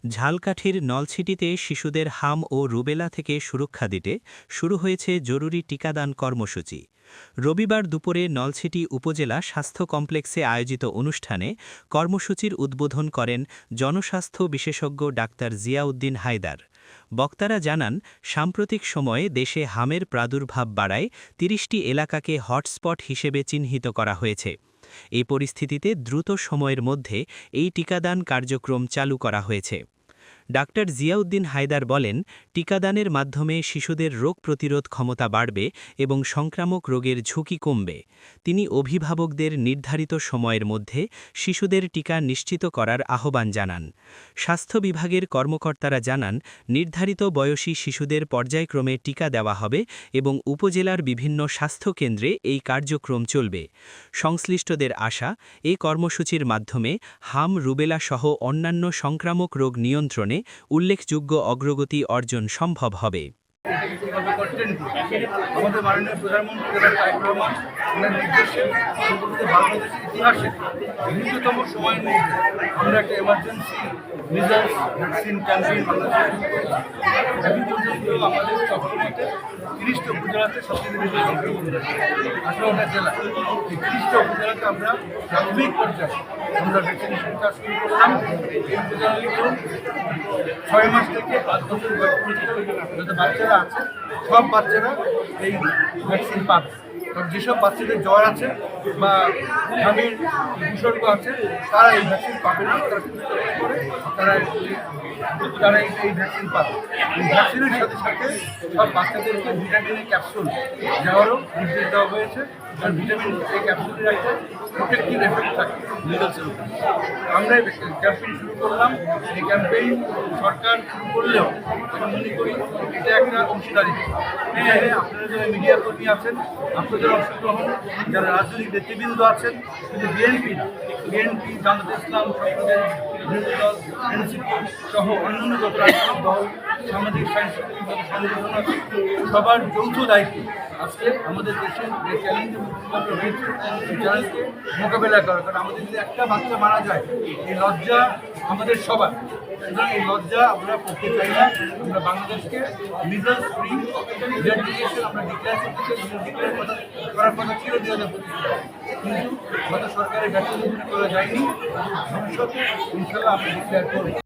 ঝালকাঠির নলছিটিতে শিশুদের হাম ও রুবেলা থেকে সুরক্ষা দিতে শুরু হয়েছে জরুরি টিকাদান কর্মসূচি। রবিবার দুপুরে নলছিটি উপজেলা স্বাস্থ্য কমপ্লেক্সে আয়োজিত অনুষ্ঠানে কর্মসূচির উদ্বোধন করেন জনস্বাস্থ্য বিশেষজ্ঞ ডাক্তার জিয়াউদ্দিন হায়দার। বক্তারা জানান, সাম্প্রতিক সময়ে দেশে হামের প্রাদুর্ভাব বাড়ায় ৩০টি এলাকাকে হটস্পট হিসেবে চিহ্নিত করা হয়েছে। এই পরিস্থিতিতে দ্রুত সময়ের মধ্যে এই টিকাদান কার্যক্রম চালু করা হয়েছে। ডাক্তার জিয়াউদ্দিন হায়দার বলেন, টিকাদানের মাধ্যমে শিশুদের রোগ প্রতিরোধ ক্ষমতা বাড়বে এবং সংক্রামক রোগের ঝুঁকি কমবে। তিনি অভিভাবকদের নির্ধারিত সময়ের মধ্যে শিশুদের টিকা নিশ্চিত করার আহ্বান জানান। স্বাস্থ্য বিভাগের কর্মকর্তারা জানান, নির্ধারিত বয়সী শিশুদের পর্যায়ক্রমে টিকা দেওয়া হবে এবং উপজেলার বিভিন্ন স্বাস্থ্যকেন্দ্রে এই কার্যক্রম চলবে। সংশ্লিষ্টদের আশা, এই কর্মসূচির মাধ্যমে হাম, রুবেলা সহ অন্যান্য সংক্রামক রোগ নিয়ন্ত্রণে উল্লেখযোগ্য অগ্রগতি অর্জন সম্ভব হবে। আমাদের মাননীয় প্রধানমন্ত্রী তারেক রহমান ওনার নির্দেশে বাংলাদেশের ইতিহাসে দ্রুততম সময়ের মধ্যে আমরা একটা এমার্জেন্সি মিজাইল ভ্যাকসিন ক্যাম্পেইন বাংলাদেশে এখন পর্যন্ত আমাদের চট্টগ্রামে ৩০টা উপজেলাতে সবচেয়ে বেশি সংক্রমণ হয়েছে। 18টা জেলা, এই 30টা উপজেলাতে আমরা প্রাথমিক পর্যায়ে আমরা ভ্যাকসিনেশন কাজ শুরু করলাম। এই উপজেলাগুলো 6 মাস থেকে 5 বছর বয়স যত বাচ্চারা আছে সব বাচ্চারা এই ভ্যাকসিন পাবে। কারণ যেসব বাচ্চাদের জ্বর আছে বা ঘামের উপসর্গ আছে তারা এই ভ্যাকসিন পাবে না, তারা এই ভ্যাকসিন পাবে। এই ভ্যাকসিনের সাথে সাথে সব বাচ্চাদেরকে ভিটামিনের ক্যাপসুল দেওয়ারও নির্দেশ দেওয়া হয়েছে। আর ভিটামিন এই ক্যাপসুলের একটা প্রোটেক্টিভ এফেক্ট থাকে মিডলসের উপর। আমরা এই ক্যাম্পেইন শুরু করলাম। এই ক্যাম্পেইন সরকার শুরু করলেও আমি মনে করি এটা একটা অংশীদারি। এখানে আপনারা যারা মিডিয়া কর্মী আছেন, আপনাদের অংশগ্রহণ, যারা রাজনৈতিক নেতৃবৃন্দ আছেন, কিন্তু বিএনপি, জামায়াতে ইসলাম, সংসদের বিরোধী দল, এনসিপি সহ অন্যান্য যত রাজনৈতিক দল, সামাজিক সাংস্কৃতিক যত সংগঠন আছে, সবার যৌথ দায়িত্ব আজকে আমাদের দেশের যে চ্যালেঞ্জের মুখোমুখি হয়েছে সেই চ্যালেঞ্জকে মোকাবেলা করা। কারণ আমাদের যদি একটা বাচ্চা মারা যায়, এই লজ্জা আমাদের সবার। সুতরাং এই লজ্জা আমরা করতে চাই না। আমরা বাংলাদেশকে মিজলস ফ্রি ইরাডিকেশন আমরা ডিক্লেয়ার করতে চাই। ডিক্লেয়ার করার কথা ছিল 2025, কিন্তু গত সরকারের ব্যর্থতা করা যায়নি। ভবিষ্যতে ইনশাল্লাহ আমরা ডিক্লেয়ার করব।